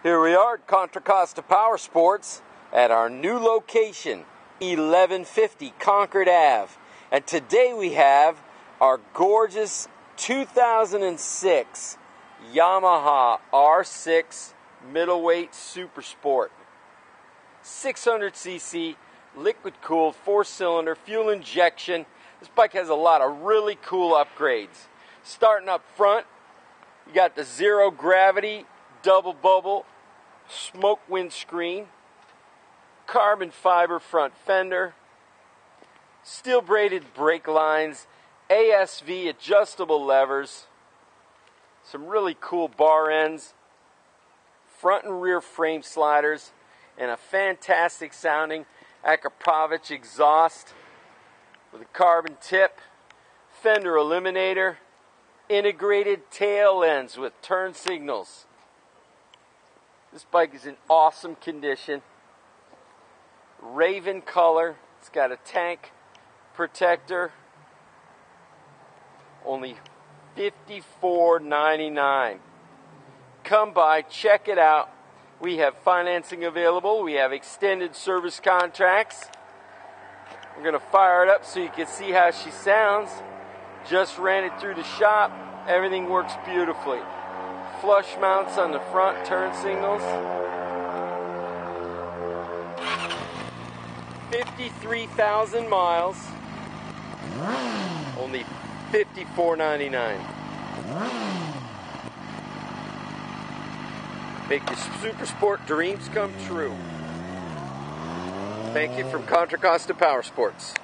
Here we are at Contra Costa Powersports at our new location, 1150 Concord Ave. And today we have our gorgeous 2006 Yamaha R6 middleweight Supersport. 600cc, liquid-cooled, 4-cylinder, fuel injection. This bike has a lot of really cool upgrades. Starting up front, you got the zero gravity, double bubble, smoke windscreen, carbon fiber front fender, steel braided brake lines, ASV adjustable levers, some really cool bar ends, front and rear frame sliders, and a fantastic sounding Akropovic exhaust with a carbon tip, fender eliminator, integrated tail ends with turn signals. This bike is in awesome condition. Raven color. It's got a tank protector. Only $54.99. Come by, check it out. We have financing available. We have extended service contracts. We're going to fire it up so you can see how she sounds. Just ran it through the shop. Everything works beautifully. Flush mounts on the front, turn signals. 53,000 miles. Only $54.99. Make your Supersport dreams come true. Thank you from Contra Costa Powersports.